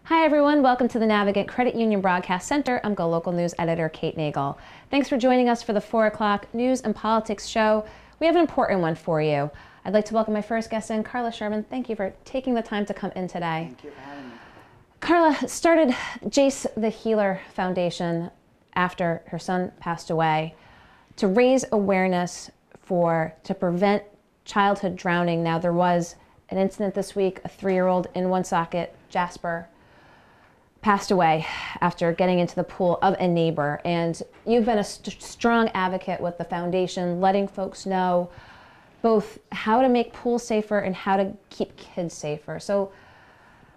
Hi everyone, welcome to the Navigant Credit Union Broadcast Center. I'm GoLocal News Editor Kate Nagel. Thanks for joining us for the 4 o'clock News and Politics show. We have an important one for you. I'd like to welcome my first guest in, Carla Sherman. Thank you for taking the time to come in today. Thank you for having me. Carla started Jace the Healer Foundation after her son passed away to raise awareness to prevent childhood drowning. Now, there was an incident this week, a 3-year-old in Woonsocket, Jasper, passed away after getting into the pool of a neighbor. And you've been a strong advocate with the foundation, letting folks know both how to make pools safer and how to keep kids safer. So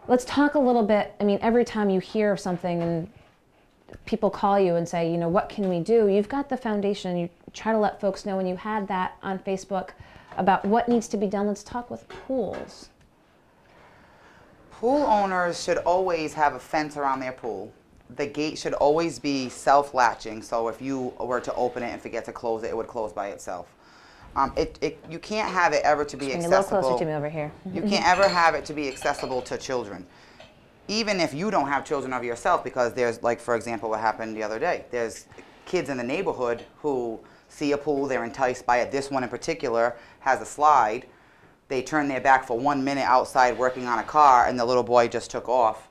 let's talk a little bit. I mean, every time you hear of something and people call you and say, you know, what can we do? You've got the foundation. You try to let folks know, and you had that on Facebook about what needs to be done. Let's talk with pools. Pool owners should always have a fence around their pool. The gate should always be self-latching, so if you were to open it and forget to close it, it would close by itself. You can't have it ever to be accessible. A little closer to me over here. You can't ever have it to be accessible to children. Even if you don't have children of yourself, because there's, like, for example, what happened the other day. There's kids in the neighborhood who see a pool, they're enticed by it. This one in particular has a slide. They turned their back for 1 minute outside working on a car, and the little boy just took off.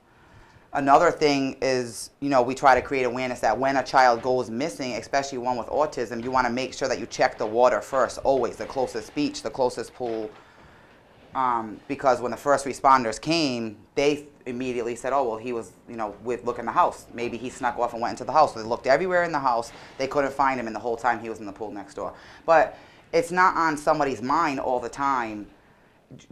Another thing is, you know, we try to create awareness that when a child goes missing, especially one with autism, you want to make sure that you check the water first, always, the closest beach, the closest pool. Because when the first responders came, they immediately said, oh, well, he was, you know, look in the house. Maybe he snuck off and went into the house. So they looked everywhere in the house. They couldn't find him, and the whole time he was in the pool next door. But it's not on somebody's mind all the time.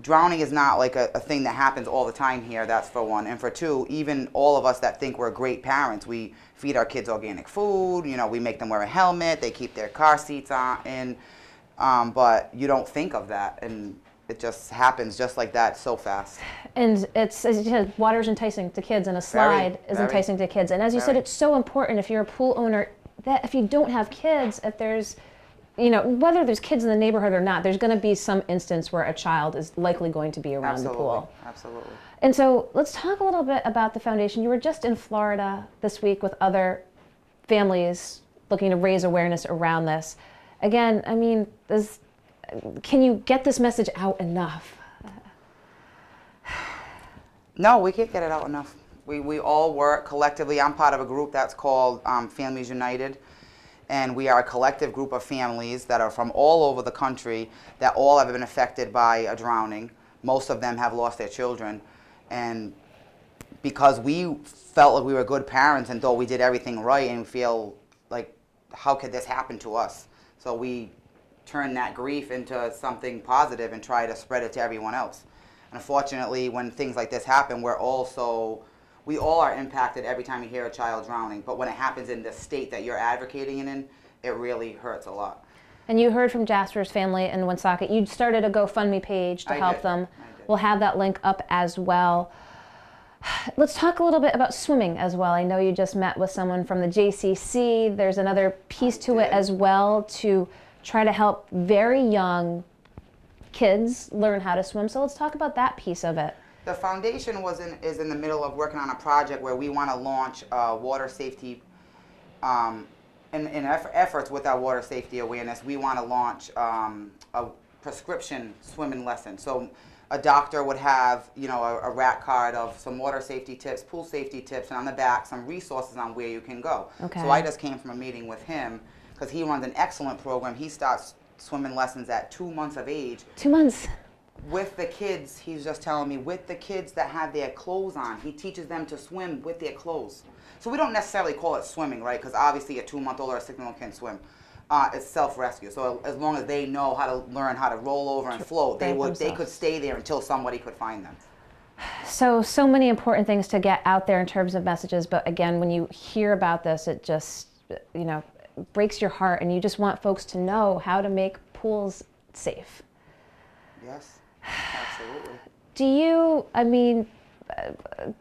Drowning is not like a thing that happens all the time here, that's for one. And for two, even all of us that think we're great parents, we feed our kids organic food, you know, we make them wear a helmet, they keep their car seats on, but you don't think of that, and it just happens just like that so fast. And it's, as you said, water's enticing to kids, and a slide is enticing to kids. And as you said, it's so important if you're a pool owner that if you don't have kids, if there's, you know, whether there's kids in the neighborhood or not, there's going to be some instance where a child is likely going to be around the pool. Absolutely. And so let's talk a little bit about the foundation. You were just in Florida this week with other families looking to raise awareness around this. Again, I mean, can you get this message out enough? No, we can't get it out enough. We all work collectively. I'm part of a group that's called Families United. And we are a collective group of families that are from all over the country that all have been affected by a drowning. Most of them have lost their children. And because we felt like we were good parents and thought we did everything right, and feel like, how could this happen to us? So we turn that grief into something positive and try to spread it to everyone else. And unfortunately, when things like this happen, we all are impacted every time you hear a child drowning, but when it happens in the state that you're advocating in, it really hurts a lot. And you heard from Jasper's family in Woonsocket. You started a GoFundMe page to help them. We'll have that link up as well. Let's talk a little bit about swimming as well. I know you just met with someone from the JCC. There's another piece to it as well to try to help very young kids learn how to swim. So let's talk about that piece of it. The foundation is in the middle of working on a project where we want to launch water safety, in efforts with our water safety awareness. We want to launch a prescription swimming lesson. So a doctor would have, you know, a rack card of some water safety tips, pool safety tips, and on the back some resources on where you can go. Okay. So I just came from a meeting with him because he runs an excellent program. He starts swimming lessons at 2 months of age. 2 months. With the kids, he's just telling me, with the kids that have their clothes on, he teaches them to swim with their clothes. So we don't necessarily call it swimming, right? Because obviously a 2-month-old or a 6-month-old can swim. It's self-rescue. So as long as they know how to learn how to roll over and float, they could stay there until somebody could find them. So many important things to get out there in terms of messages. But again, when you hear about this, it just, you know, breaks your heart, and you just want folks to know how to make pools safe. Yes. Absolutely. Do you, I mean,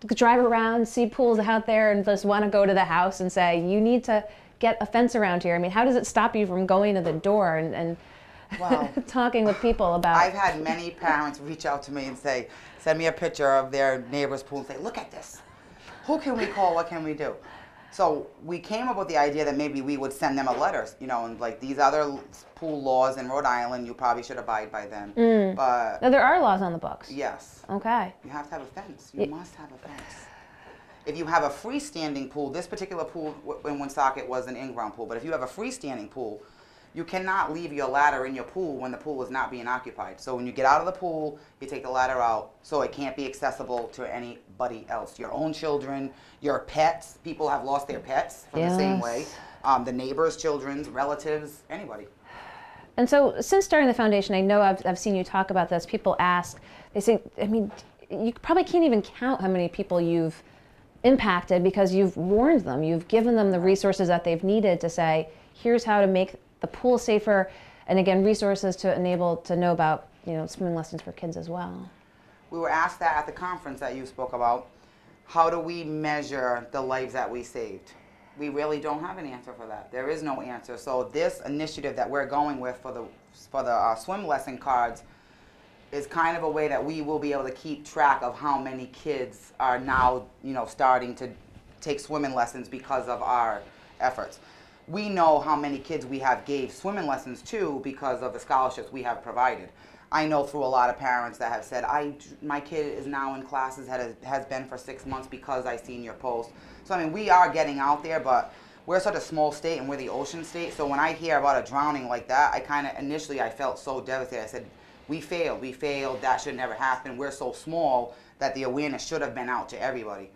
drive around, see pools out there, and just want to go to the house and say, you need to get a fence around here? I mean, how does it stop you from going to the door and well, talking with people about... I've had many parents reach out to me and say, send me a picture of their neighbor's pool and say, look at this. Who can we call? What can we do? So we came up with the idea that maybe we would send them a letter, you know, and like these other pool laws in Rhode Island, you probably should abide by them. But Now, there are laws on the books. yes, Okay. you have to have a fence. You must have a fence. If you have a freestanding pool, this particular pool in Woonsocket was an in-ground pool, but if you have a freestanding pool, you cannot leave your ladder in your pool when the pool is not being occupied. So when you get out of the pool, you take the ladder out so it can't be accessible to anybody else. Your own children, your pets. People have lost their pets from the same way. The neighbors, children's, relatives, anybody. And so since starting the foundation, I know I've seen you talk about this. People ask, they say, I mean, you probably can't even count how many people you've impacted because you've warned them. You've given them the resources that they've needed to say, here's how to make the pool safer, and again, resources to enable to know about, you know, swimming lessons for kids as well. We were asked that at the conference that you spoke about. How do we measure the lives that we saved? We really don't have an answer for that. There is no answer. So this initiative that we're going with for the swim lesson cards is kind of a way that we will be able to keep track of how many kids are now, you know, starting to take swimming lessons because of our efforts. We know how many kids we have gave swimming lessons to because of the scholarships we have provided. I know through a lot of parents that have said, my kid is now in classes that has been for 6 months because I seen your post. So I mean, we are getting out there, but we're such a small state and we're the ocean state. So when I hear about a drowning like that, I kind of initially I felt so devastated. I said, we failed, that should never happen. We're so small that the awareness should have been out to everybody.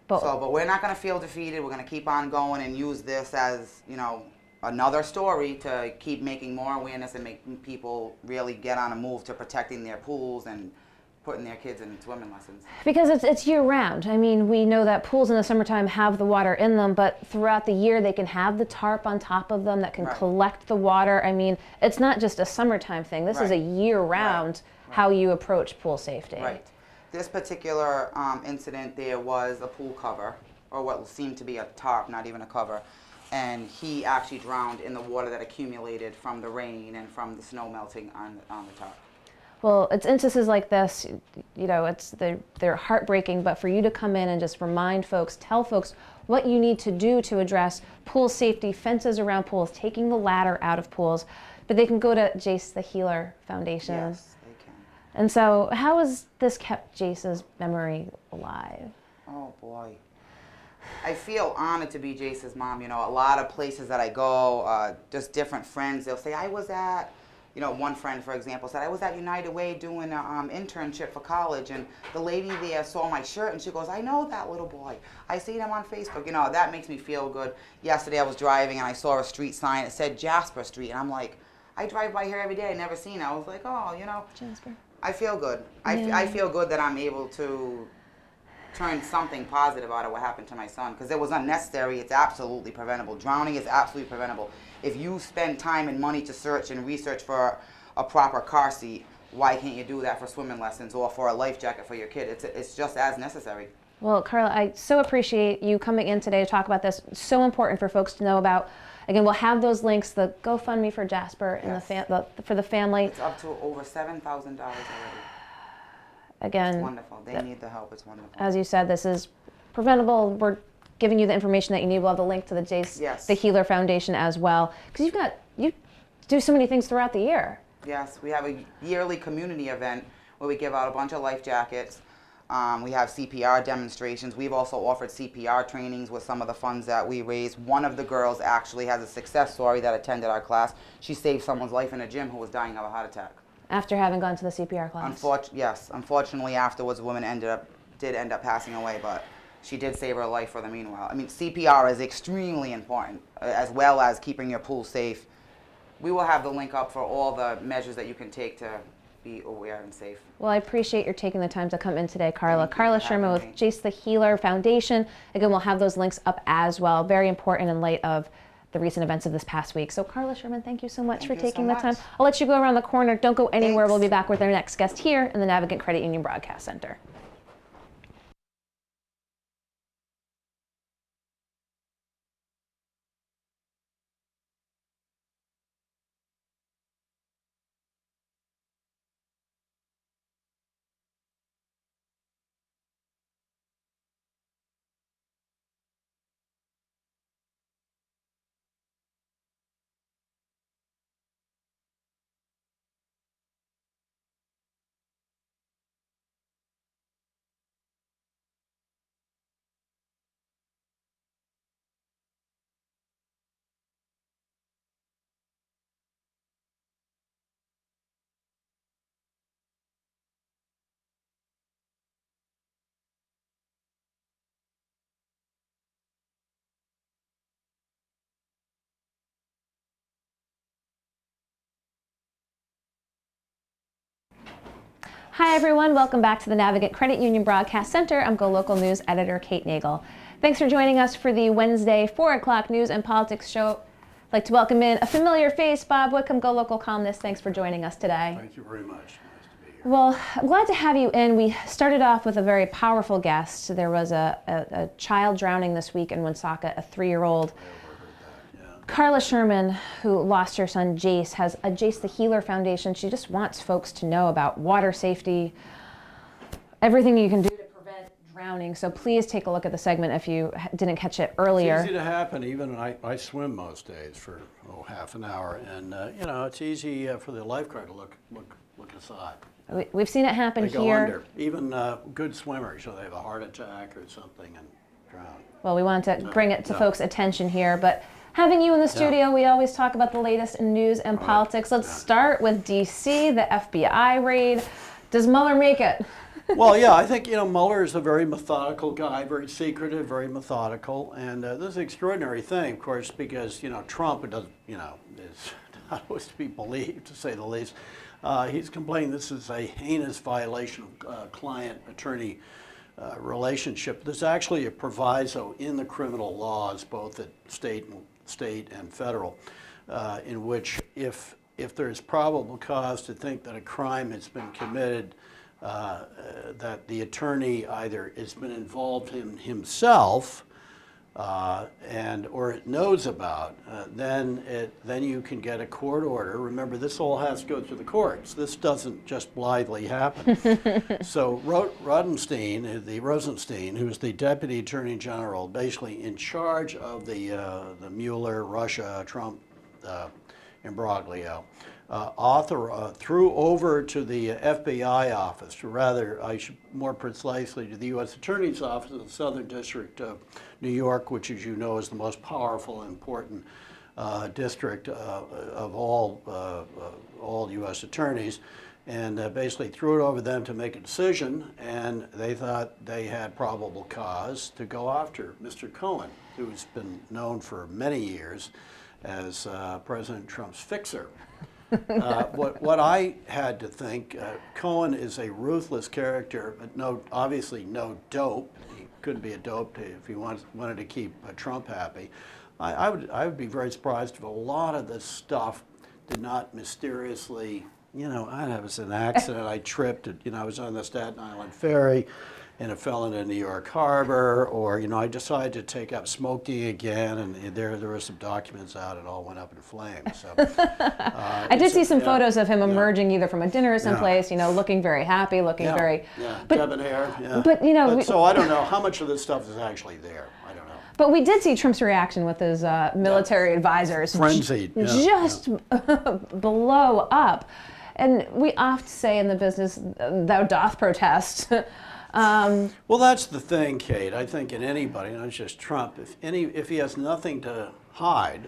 But we're not going to feel defeated. We're going to keep on going and use this as, you know, another story to keep making more awareness and making people really get on a move to protecting their pools and putting their kids in swimming lessons. Because it's year round. I mean, we know that pools in the summertime have the water in them, but throughout the year they can have the tarp on top of them that can collect the water. I mean, it's not just a summertime thing. This is a year round how you approach pool safety. Right. This particular incident, there was a pool cover, or what seemed to be a tarp, not even a cover, and he actually drowned in the water that accumulated from the rain and from the snow melting on the tarp. Well, it's instances like this, you know, they're heartbreaking, but for you to come in and just remind folks, tell folks what you need to do to address pool safety, fences around pools, taking the ladder out of pools, but they can go to Jace the Healer Foundation. Yes, they can. And so how has this kept Jace's memory alive? Oh, boy. I feel honored to be Jace's mom. You know, a lot of places that I go, just different friends, they'll say, I was at, you know, one friend, for example, said, I was at United Way doing an internship for college, and the lady there saw my shirt, and she goes, I know that little boy. I seen him on Facebook. You know, that makes me feel good. Yesterday I was driving, and I saw a street sign. It said Jasper Street, and I'm like, I drive by here every day. I never seen it. I was like, oh, you know. Jasper. I feel good. I feel good that I'm able to turn something positive out of what happened to my son, because it was unnecessary. It's absolutely preventable. Drowning is absolutely preventable. If you spend time and money to search and research for a proper car seat, why can't you do that for swimming lessons or for a life jacket for your kid? It's just as necessary. Well, Carla, I so appreciate you coming in today to talk about this. It's so important for folks to know about. Again, we'll have those links, the GoFundMe for Jasper and for the family. It's up to over $7,000 already. Again, it's wonderful. They need the help. It's wonderful. As you said, this is preventable. We're giving you the information that you need. We'll have the link to the Jace the Healer Foundation as well, because you do so many things throughout the year. Yes, we have a yearly community event where we give out a bunch of life jackets. We have CPR demonstrations. We've also offered CPR trainings with some of the funds that we raise. One of the girls actually has a success story that attended our class. She saved someone's life in a gym who was dying of a heart attack. After having gone to the CPR class? Yes. Unfortunately, afterwards, the woman did end up passing away, but she did save her life for the meanwhile. I mean, CPR is extremely important, as well as keeping your pool safe. We will have the link up for all the measures that you can take to be aware and safe. Well, I appreciate your taking the time to come in today, Carla. Carla Sherman with Jace the Healer Foundation. Again, we'll have those links up as well. Very important in light of the recent events of this past week. So Carla Sherman, thank you so much for taking the time. I'll let you go around the corner. Don't go anywhere. We'll be back with our next guest here in the Navigant Credit Union Broadcast Center. Hi everyone, welcome back to the Navigant Credit Union Broadcast Center. I'm GoLocal News editor Kate Nagel. Thanks for joining us for the Wednesday 4 o'clock news and politics show. I'd like to welcome in a familiar face, Bob Wickham, GoLocal columnist. Thanks for joining us today. Thank you very much. Nice to be here. Well, I'm glad to have you in. We started off with a very powerful guest. There was a child drowning this week in Woonsocket, a 3-year-old. Carla Sherman, who lost her son Jace, has a Jace the Healer Foundation. She just wants folks to know about water safety, everything you can do to prevent drowning. So please take a look at the segment if you didn't catch it earlier. It's easy to happen. Even I swim most days for half an hour, and you know, it's easy for the lifeguard to look aside. We've seen it happen they go here. Under. Even good swimmers, so they have a heart attack or something and drown. Well, we wanted to bring it to folks' attention here, but having you in the studio, we always talk about the latest in news and politics. Let's start with D.C., the FBI raid. Does Mueller make it? Well, yeah, I think, you know, Mueller is a very methodical guy, very secretive, very methodical. And this is an extraordinary thing, of course, because, you know, Trump, is not always to be believed, to say the least. He's complaining this is a heinous violation of client-attorney relationship. There's actually a proviso in the criminal laws, both at state and federal, in which if there's probable cause to think that a crime has been committed, that the attorney either has been involved in himself or it knows about, then you can get a court order. Remember, this all has to go through the courts. This doesn't just blithely happen. So Rosenstein, who's the Deputy Attorney General, basically in charge of the Mueller, Russia, Trump imbroglio, threw over to the FBI office, or rather, more precisely, to the U.S. Attorney's Office of the Southern District of New York, which, as you know, is the most powerful and important district of all U.S. attorneys, and basically threw it over them to make a decision, and they thought they had probable cause to go after Mr. Cohen, who's been known for many years as President Trump's fixer. What I had to think, Cohen is a ruthless character, but obviously no dope. He couldn't be a dope if he wanted to keep Trump happy. I would be very surprised if a lot of this stuff did not mysteriously, you know, it was an accident. I tripped, I was on the Staten Island ferry, and it fell into New York Harbor, or, you know, I decided to take up smoking again, and there were some documents out, it all went up in flames. So, I did see some photos of him emerging either from a dinner or someplace, you know, looking very happy, looking very... debonair, But, you know... so I don't know how much of this stuff is actually there. I don't know. But we did see Trump's reaction with his military advisors. Frenzied. Just blow up. And we oft say in the business, thou doth protest. Well, that's the thing, Kate. I think in anybody, not just Trump, if he has nothing to hide,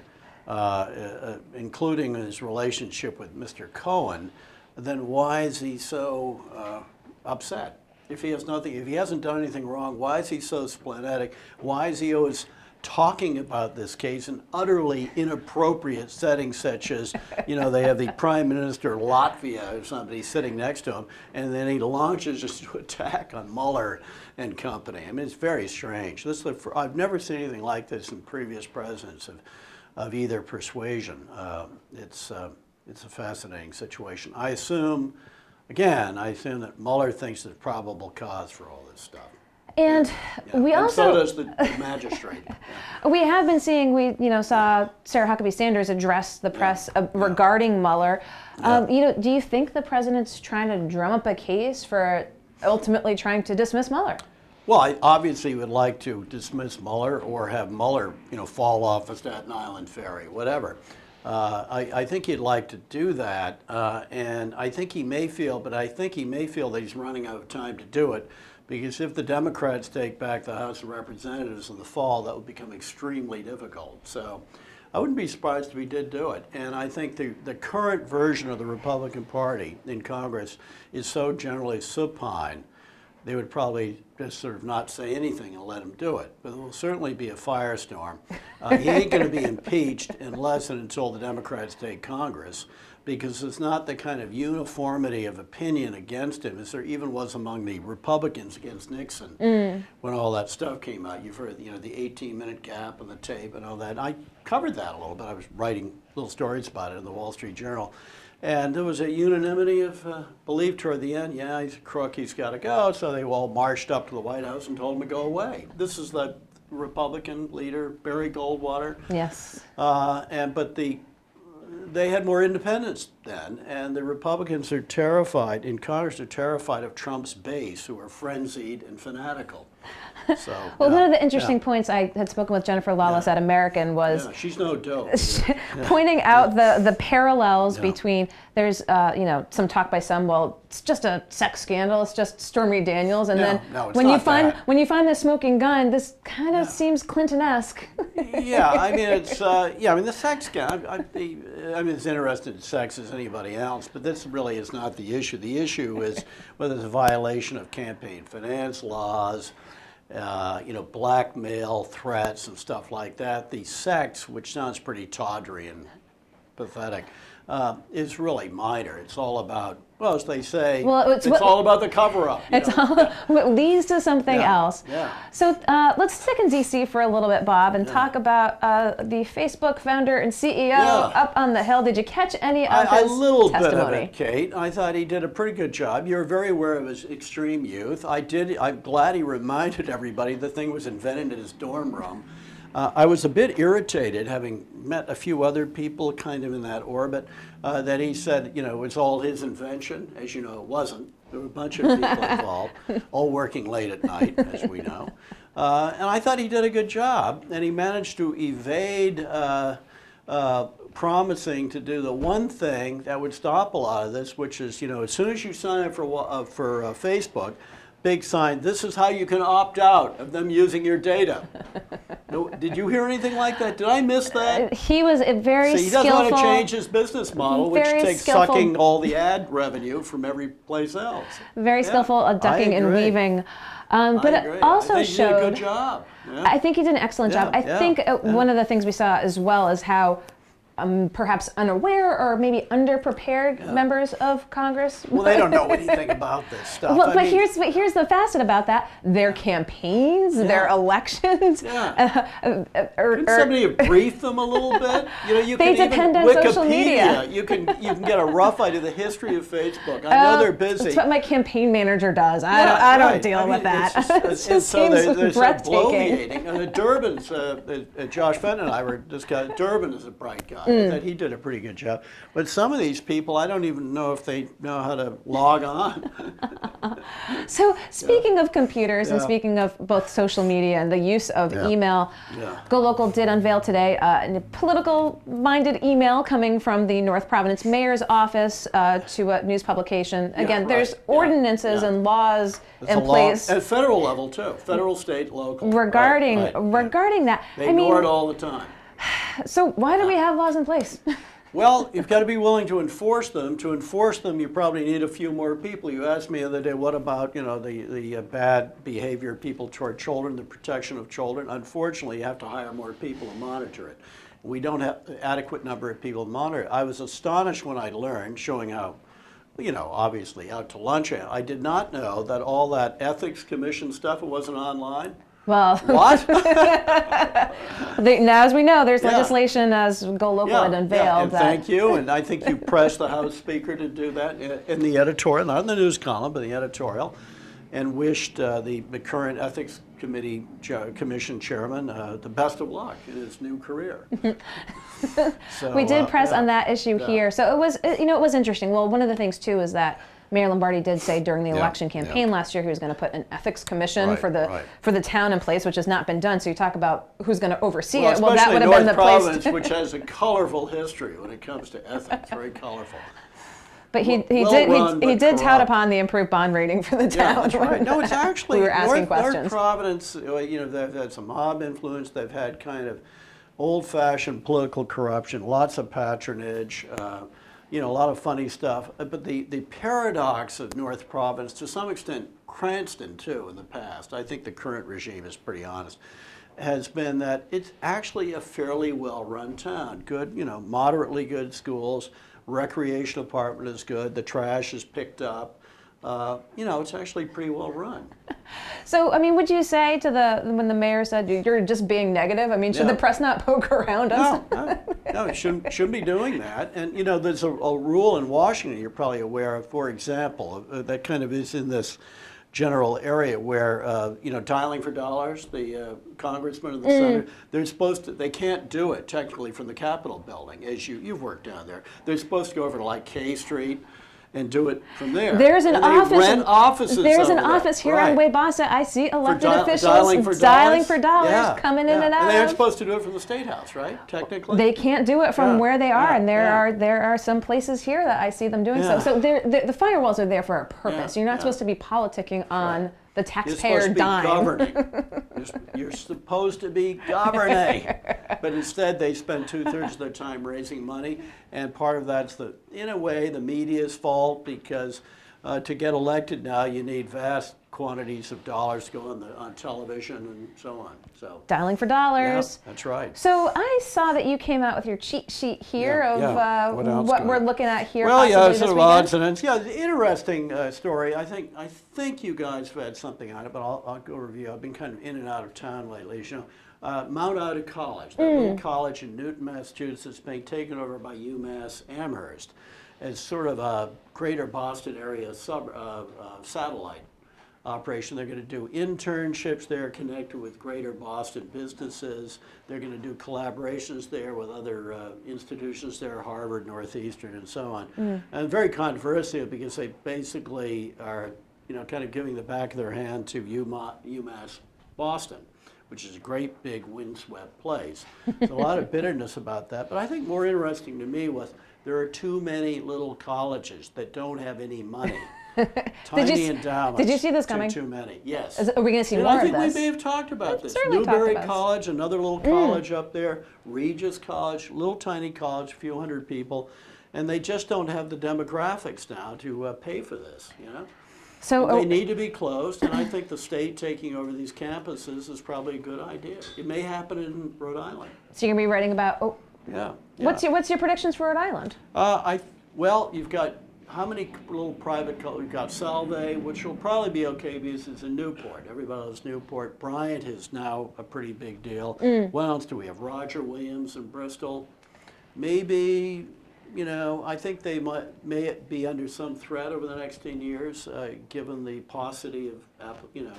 including his relationship with Mr. Cohen, then why is he so upset? If he has nothing, if he hasn't done anything wrong, why is he so splenetic? Why is he always talking about this case in utterly inappropriate settings, such as, you know, they have the Prime Minister of Latvia or somebody sitting next to him, and then he launches just to attack on Mueller and company. I mean, it's very strange. I've never seen anything like this in previous presidents of either persuasion. It's a fascinating situation. I assume that Mueller thinks there's probable cause for all this stuff. And we also... so does the magistrate. We have been seeing, saw Sarah Huckabee Sanders address the press regarding Mueller. Do you think the president's trying to drum up a case for ultimately trying to dismiss Mueller? Well, I obviously would like to dismiss Mueller or have Mueller, fall off a Staten Island ferry, whatever. I think he'd like to do that, and I think he may feel that he's running out of time to do it, because if the Democrats take back the House of Representatives in the fall, that would become extremely difficult. So I wouldn't be surprised if he did do it. And I think the current version of the Republican Party in Congress is so generally supine, they would probably just sort of not say anything and let him do it. But it will certainly be a firestorm. He ain't going to be impeached unless and until the Democrats take Congress. because it's not the kind of uniformity of opinion against him as there even was among the Republicans against Nixon when all that stuff came out. You've heard, you know, the 18-minute gap on the tape and all that. I covered that a little bit. I was writing little stories about it in the Wall Street Journal. And there was a unanimity of belief toward the end, yeah, he's a crook, he's got to go. So they all marched up to the White House and told him to go away. This is the Republican leader, Barry Goldwater. Yes. But they had more independence then, and the Republicans are terrified, in Congress, are terrified of Trump's base, who are frenzied and fanatical. So, well, one of the interesting points I had spoken with Jennifer Lawless at American was she's no dope. pointing out the parallels between, there's you know, some talk by some, well, it's just a sex scandal, it's just Stormy Daniels, and then when you find the smoking gun, this kind of seems Clinton-esque. Yeah, I mean it's I mean the sex scandal. I mean, as interested in sex as anybody else, but this really is not the issue. The issue is whether it's a violation of campaign finance laws, you know, blackmail, threats, and stuff like that. The sex, which sounds pretty tawdry and pathetic, is really minor. It's all about, well, as they say, it's all about the cover-up. It's all what leads to something else. Yeah. So let's stick in D.C. for a little bit, Bob, and talk about the Facebook founder and CEO up on the Hill. Did you catch any of his testimony? A little bit of it, Kate. I thought he did a pretty good job. You're very aware of his extreme youth. I'm glad he reminded everybody the thing was invented in his dorm room. I was a bit irritated, having met a few other people kind of in that orbit, that he said, you know, it was all his invention. As you know, it wasn't. There were a bunch of people involved, all working late at night, as we know. And I thought he did a good job, and he managed to evade promising to do the one thing that would stop a lot of this, which is, you know, as soon as you sign up for Facebook, big sign, this is how you can opt out of them using your data. No, did you hear anything like that? Did I miss that? He was a very skillful. So he doesn't want to change his business model, which takes sucking all the ad revenue from every place else. Very skillful at ducking and weaving. But it also I think showed. He did a good job. Yeah. I think he did an excellent job. I think one of the things we saw as well is how perhaps unaware or maybe underprepared members of Congress. Well, they don't know anything about this stuff. Well, but here's the facet about that: their campaigns, their elections. Couldn't somebody brief them a little bit? You know, you they can depend even on Wikipedia. social media. You can get a rough idea of the history of Facebook. I know they're busy. That's what my campaign manager does. I don't deal with that. It just seems there's breathtaking. And the Durbin's, Josh Fenton and I were discussing. Durbin is a bright guy. That he did a pretty good job. But some of these people, I don't even know if they know how to log on. So speaking of computers and speaking of both social media and the use of email, GoLocal did unveil today a political-minded email coming from the North Providence Mayor's office to a news publication. Again, there's ordinances and laws in place. At federal level, too. Federal, state, local. Regarding that. They ignore it all the time. So why do we have laws in place? Well, you've got to be willing to enforce them. To enforce them, you probably need a few more people. You asked me the other day, what about, you know, the bad behavior of people toward children, the protection of children? Unfortunately, you have to hire more people to monitor it. We don't have an adequate number of people to monitor it. I was astonished when I learned, showing how, you know, obviously out to lunch, I did not know that all that ethics commission stuff, it wasn't online. Well, what? Now, as we know, there's legislation, as GoLocal had unveiled. And thank you, and I think you pressed the House Speaker to do that in the editorial, not in the news column, but the editorial, and wished the current Ethics Commission chairman the best of luck in his new career. So, we did press on that issue here, so it was, you know, it was interesting. Well, one of the things too is that Mayor Lombardi did say during the election campaign last year he was going to put an ethics commission for the town in place, which has not been done. So you talk about who's going to oversee it. Well, that would have been the Providence, place. which has a colorful history when it comes to ethics, very colorful. But he did tout upon the improved bond rating for the town. Yeah, that's right. No, it's actually we were asking questions. North Providence, you know, they've had some mob influence. They've had kind of old-fashioned political corruption, lots of patronage. You know, a lot of funny stuff. But the paradox of North Providence, to some extent Cranston too in the past, I think the current regime is pretty honest, has been that it's actually a fairly well-run town. Good, you know, moderately good schools, recreation department is good. The trash is picked up. You know, it's actually pretty well run. So, I mean, would you say to when the mayor said you're just being negative? I mean, should the press not poke around us? No, it shouldn't be doing that. And you know, there's a rule in Washington you're probably aware of, for example, that kind of is in this general area where you know, dialing for dollars, the congressman and the senator, they can't do it technically from the Capitol building, as you've worked down there. They're supposed to go over to like K Street and do it from there. There's an office. Rent offices. There's an office here on Waybossa. I see elected officials dialing for dollars, coming in and out. And they aren't supposed to do it from the State House, right? Technically, they can't do it from where they are, and there are some places here that I see them doing so. So the firewalls are there for a purpose. You're not supposed to be politicking on the taxpayer dime. You're supposed to be governing. But instead, they spend 2/3 of their time raising money, and part of that's in a way, the media's fault, because to get elected now, you need vast quantities of dollars to go on television and so on. So dialing for dollars. Yeah, that's right. So I saw that you came out with your cheat sheet here of what we're looking at here. Well, possibly sort this of weekend. odds and ends. Yeah, the interesting story. I think you guys have had something on it, but I'll go review. I've been kind of in and out of town lately, as you know. Mount Ida College, that little college in Newton, Massachusetts, being taken over by UMass Amherst as sort of a greater Boston area satellite operation. They're going to do internships there connected with greater Boston businesses. They're going to do collaborations there with other institutions there, Harvard, Northeastern, and so on. And very controversial because they basically are, you know, kind of giving the back of their hand to UMass Boston, which is a great big windswept place. There's a lot of bitterness about that. But I think more interesting to me was there are too many little colleges that don't have any money. Tiny endowments. Did you see this coming? Too many, yes. Are we going to see more of this? I think we may have talked about this. Certainly Newberry talked about College, another little college up there, Regis College, little tiny college, a few hundred people, and they just don't have the demographics now to pay for this, you know? So they need to be closed, and I think the state taking over these campuses is probably a good idea. It may happen in Rhode Island. So you're going to be writing about, Yeah. What's your predictions for Rhode Island? Well, you've got how many little private colleges? We've got Salve, which will probably be okay because it's in Newport. Everybody loves Newport. Bryant is now a pretty big deal. What else do we have? Roger Williams in Bristol. Maybe, you know, I think they may be under some threat over the next 10 years, given the paucity of, you know,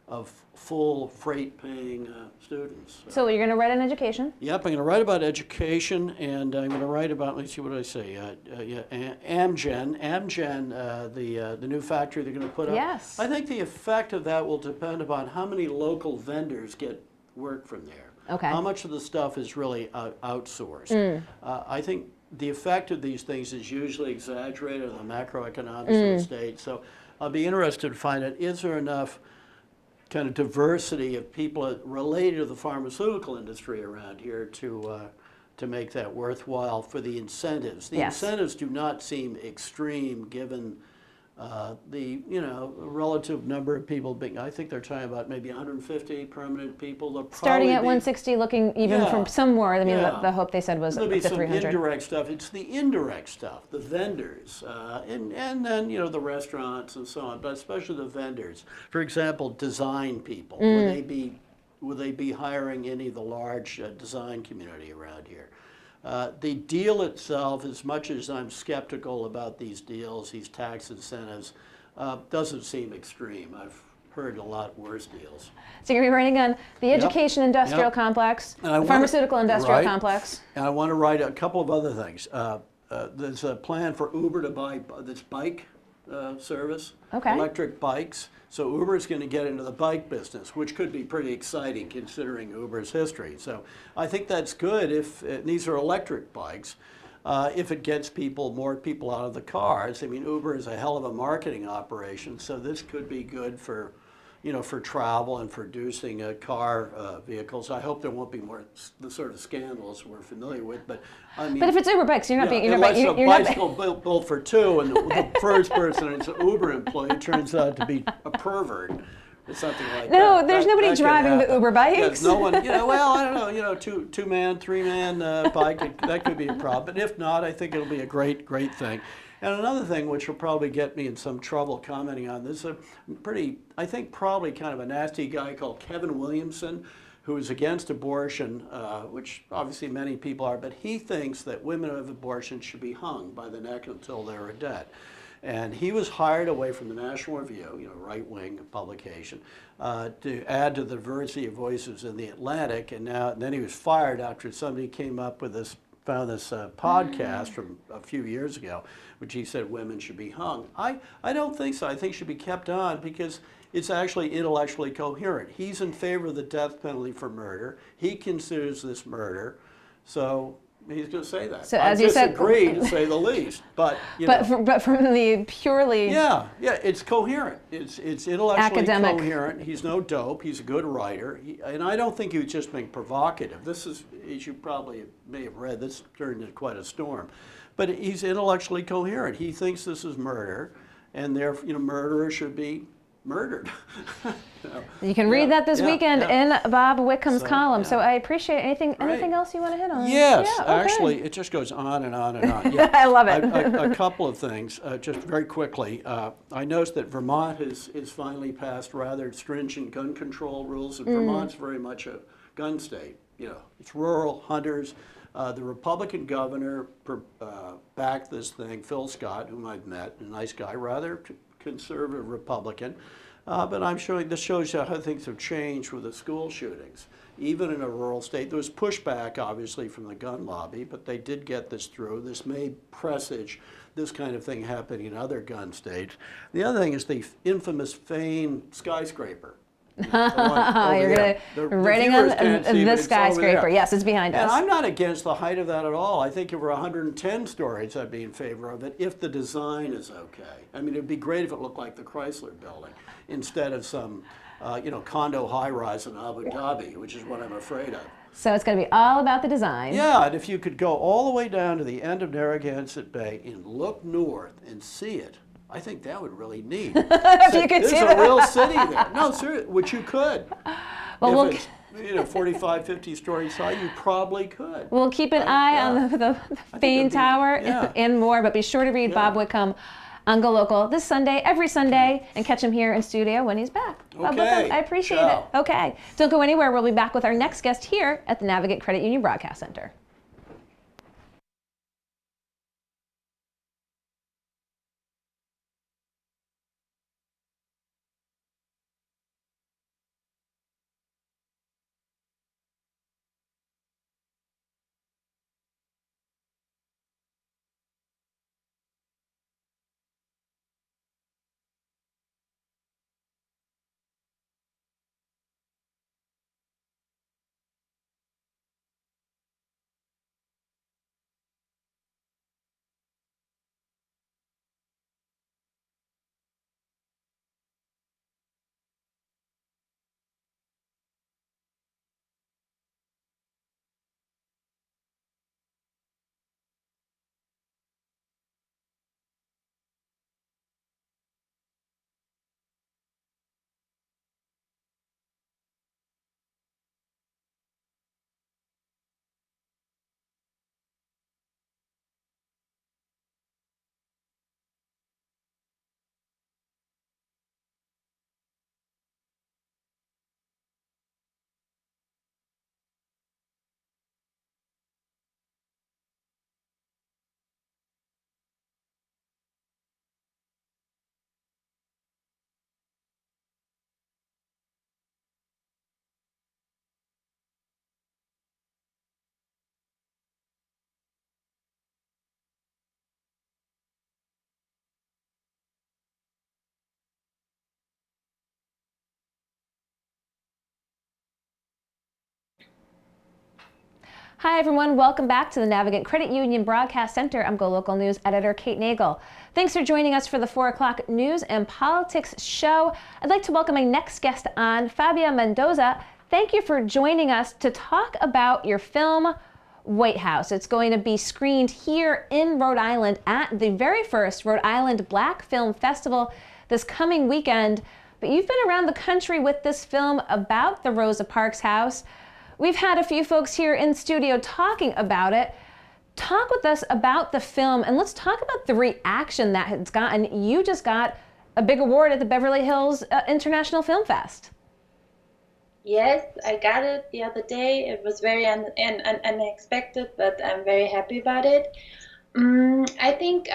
of full freight-paying students. So you're going to write on education? Yep, I'm going to write about education, and I'm going to write about, let's see, what did I say? Amgen, the new factory they're going to put up. Yes. I think the effect of that will depend upon how many local vendors get work from there. Okay. How much of the stuff is really outsourced. I think the effect of these things is usually exaggerated on the macroeconomics of the state. So I'll be interested to find out, is there enough kind of diversity of people related to the pharmaceutical industry around here to make that worthwhile for the incentives. The incentives do not seem extreme given the, you know, relative number of people being, I think they're talking about maybe 150 permanent people. They'll starting at 160, looking even from somewhere. I mean, the hope they said was there'll up be to 300. some indirect stuff. It's the indirect stuff, the vendors, and then, you know, the restaurants and so on, but especially the vendors. For example, design people. Would they be hiring any of the large design community around here? The deal itself, as much as I'm skeptical about these deals, these tax incentives, doesn't seem extreme. I've heard a lot worse deals. So you're going to be writing on the education industrial complex, the pharmaceutical industrial complex. And I want to write a couple of other things. There's a plan for Uber to buy this bike service, electric bikes. So Uber is going to get into the bike business, which could be pretty exciting considering Uber's history. So I think that's good if these are electric bikes. If it gets more people out of the cars. I mean, Uber is a hell of a marketing operation, so this could be good for, you know, for travel and for producing car vehicles. I hope there won't be more the sort of scandals we're familiar with, but I mean. But if it's Uber bikes, you're not being. Unless a bicycle built for two, and the first person is an Uber employee turns out to be a pervert, something like that. No, there's nobody that could driving the happen. Uber bikes. Yes, no one, well, I don't know, two-man, three-man bike, that could be a problem. But if not, I think it'll be a great thing. And another thing which will probably get me in some trouble commenting on this, I think probably kind of a nasty guy called Kevin Williamson, who is against abortion, which obviously many people are, but he thinks that women who have abortion should be hung by the neck until they're dead. And he was hired away from the National Review, right-wing publication, to add to the diversity of voices in the Atlantic. And then he was fired after somebody came up with found this podcast from a few years ago, which he said women should be hung. I don't think so. I think it should be kept on because it's actually intellectually coherent. He's in favor of the death penalty for murder. He considers this murder. So he's going to say that. So as you said, disagree to say the least. But but from the purely it's coherent. It's intellectually academic. coherent. He's no dope. He's a good writer. And I don't think he was just being provocative. This is, as you probably may have read, this turned into quite a storm. But he's intellectually coherent. He thinks this is murder, and therefore, murderers should be murdered. You can read that this weekend in Bob Wickham's column. Yeah. So I appreciate anything else you want to hit on? Yes, Yeah, okay. actually, it just goes on and on and on. Yeah. I love it. A couple of things, just very quickly. I noticed that Vermont has finally passed rather stringent gun control rules, and Vermont's very much a gun state. It's rural, hunters. The Republican governor backed this thing, Phil Scott, whom I've met, a nice guy, rather conservative Republican. But this shows you how things have changed with the school shootings. Even in a rural state, there was pushback, obviously, from the gun lobby, but they did get this through. This may presage this kind of thing happening in other gun states. The other thing is the infamous Fane skyscraper. You're going to writing on the skyscraper. Yes, it's behind us. And I'm not against the height of that at all. I think if it were 110 stories, I'd be in favor of it if the design is okay. I mean, it'd be great if it looked like the Chrysler Building instead of some, condo high-rise in Abu Dhabi, which is what I'm afraid of. So it's going to be all about the design. Yeah, and if you could go all the way down to the end of Narragansett Bay and look north and see it, I think that would really neat. If you could see There's a real city there. No, seriously, which you could. Well, if it's 45, 50 stories high, you probably could. We'll keep an eye on the Fane Tower and more, but be sure to read Bob Wickham on GoLocal this Sunday, every Sunday, and catch him here in studio when he's back. Bob Wickham, I appreciate it. Okay, don't go anywhere. We'll be back with our next guest here at the Navigate Credit Union Broadcast Center. Hi everyone, welcome back to the Navigate Credit Union Broadcast Center. I'm GoLocal News editor Kate Nagel. Thanks for joining us for the 4 o'clock news and politics show. I'd like to welcome my next guest on, Fabia Mendoza. Thank you for joining us to talk about your film, White House. It's going to be screened here in Rhode Island at the very first Rhode Island Black Film Festival this coming weekend. but you've been around the country with this film about the Rosa Parks house. We've had a few folks here in studio talking about it. Talk with us about the film, and let's talk about the reaction that it's gotten. You just got a big award at the Beverly Hills International Film Fest. Yes, I got it the other day. It was very unexpected, but I'm very happy about it. I think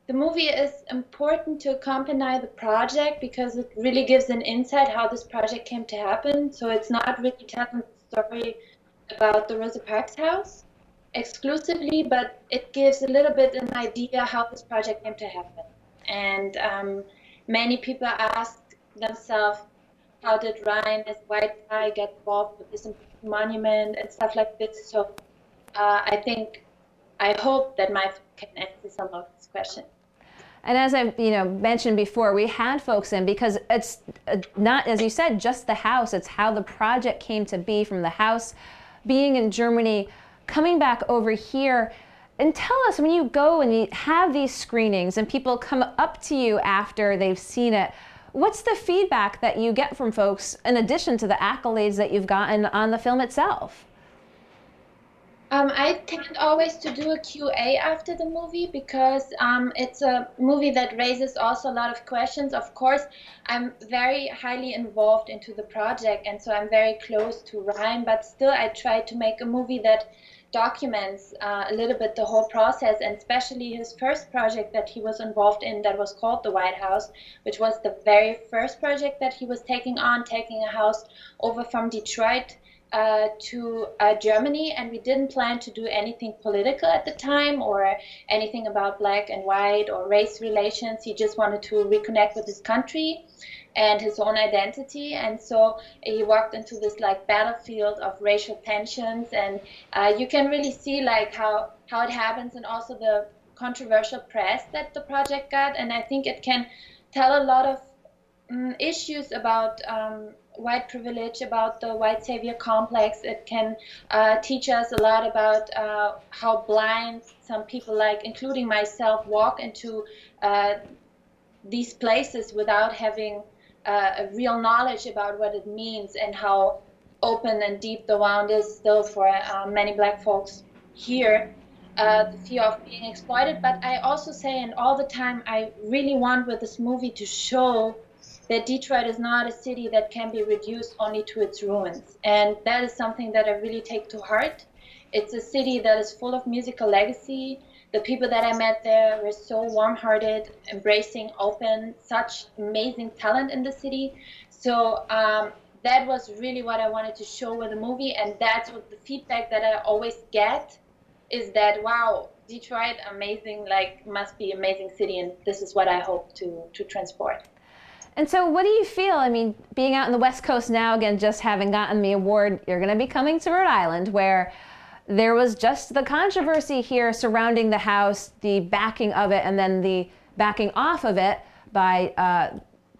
the movie is important to accompany the project because it really gives an insight how this project came to happen. So it's not really telling the story about the Rosa Parks house exclusively, but it gives a little bit an idea how this project came to happen. And many people ask themselves, how did Ryan, as a white guy, get involved with this monument and stuff like this? So I hope that my can answer some of this question. And as I mentioned before, we had folks in because it's not, as you said, just the house. It's how the project came to be, from the house being in Germany, coming back over here. And tell us, when you go and you have these screenings and people come up to you after they've seen it, what's the feedback that you get from folks in addition to the accolades that you've gotten on the film itself? I tend always to do a QA after the movie because it's a movie that raises also a lot of questions. Of course, I'm very highly involved into the project, and so I'm very close to Ryan, but still I try to make a movie that documents a little bit the whole process, and especially his first project that he was involved in that was called the White House, which was the very first project that he was taking a house over from Detroit to Germany, and we didn't plan to do anything political at the time or anything about black and white or race relations. He just wanted to reconnect with his country and his own identity, and so he walked into this like battlefield of racial tensions, and you can really see like how it happens, and also the controversial press that the project got. And I think it can tell a lot of issues about white privilege, about the white savior complex. It can teach us a lot about how blind some people, like including myself, walk into these places without having a real knowledge about what it means, and how open and deep the wound is still for many black folks here, the fear of being exploited. But I also say, and all the time, I really want with this movie to show that Detroit is not a city that can be reduced only to its ruins. And that is something that I really take to heart. It's a city that is full of musical legacy. The people that I met there were so warm-hearted, embracing, open, such amazing talent in the city. So that was really what I wanted to show with the movie, and that's what the feedback that I always get is that, wow, Detroit, amazing, like must be amazing city, and this is what I hope to transport. And so what do you feel? I mean, being out in the West Coast now, again, just having gotten the award, you're going to be coming to Rhode Island, where there was just the controversy here surrounding the house, the backing of it, and then the backing off of it by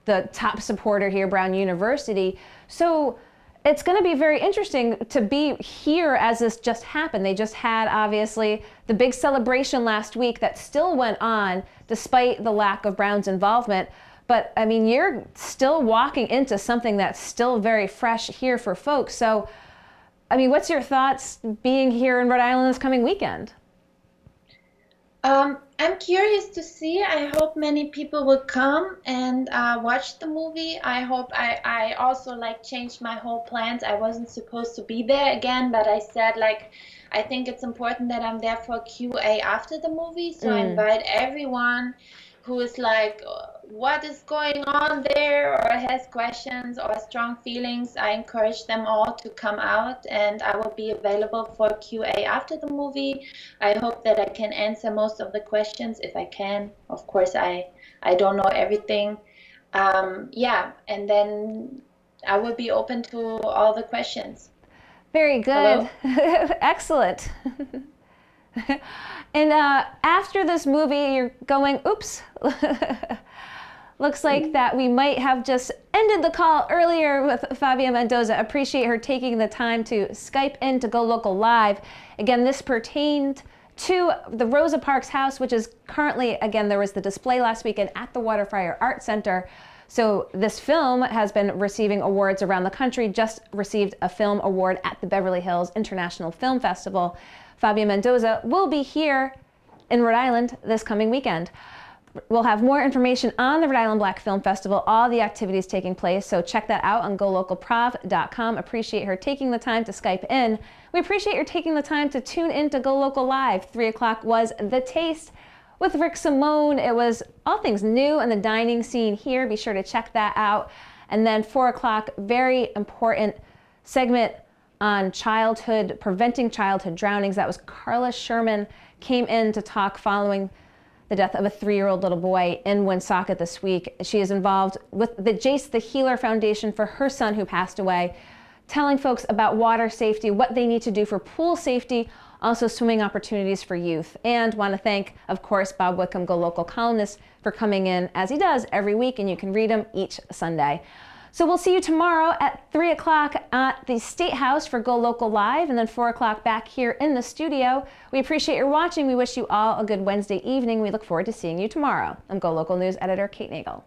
the top supporter here, Brown University. So it's going to be very interesting to be here as this just happened. They just had, obviously, the big celebration last week that still went on despite the lack of Brown's involvement. But I mean, you're still walking into something that's still very fresh here for folks. So, I mean, what's your thoughts being here in Rhode Island this coming weekend? I'm curious to see. I hope many people will come and watch the movie. I hope I also like changed my whole plans. I wasn't supposed to be there again, but I said like, I think it's important that I'm there for QA after the movie. So I invite everyone who is like, what is going on there, or has questions or strong feelings. I encourage them all to come out, and I will be available for QA after the movie. I hope that I can answer most of the questions if I can. Of course, I don't know everything. Yeah, and then I will be open to all the questions. Very good. Excellent. And after this movie, you're going, oops. Looks like that we might have just ended the call earlier with Fabia Mendoza. Appreciate her taking the time to Skype in to GoLocal Live. Again, this pertained to the Rosa Parks house, which is currently, again, there was the display last weekend at the Waterfryer Art Center. So this film has been receiving awards around the country, just received a film award at the Beverly Hills International Film Festival. Fabio Mendoza will be here in Rhode Island this coming weekend. We'll have more information on the Rhode Island Black Film Festival, all the activities taking place, so check that out on GoLocalProv.com. Appreciate her taking the time to Skype in. We appreciate her taking the time to tune in to Go Local Live. 3 o'clock was The Taste with Rick Simone. It was all things new in the dining scene here. Be sure to check that out. And then 4 o'clock, very important segment on childhood, preventing childhood drownings. That was Carla Sherman, came in to talk following the death of a 3-year-old little boy in Woonsocket this week. She is involved with the Jace the Healer Foundation for her son who passed away, telling folks about water safety, what they need to do for pool safety, also swimming opportunities for youth. And want to thank, of course, Bob Wickham, Go Local columnist, for coming in as he does every week, and you can read him each Sunday. So we'll see you tomorrow at 3 o'clock at the State House for Go Local Live, and then 4 o'clock back here in the studio. We appreciate your watching. We wish you all a good Wednesday evening. We look forward to seeing you tomorrow. I'm Go Local News editor Kate Nagel.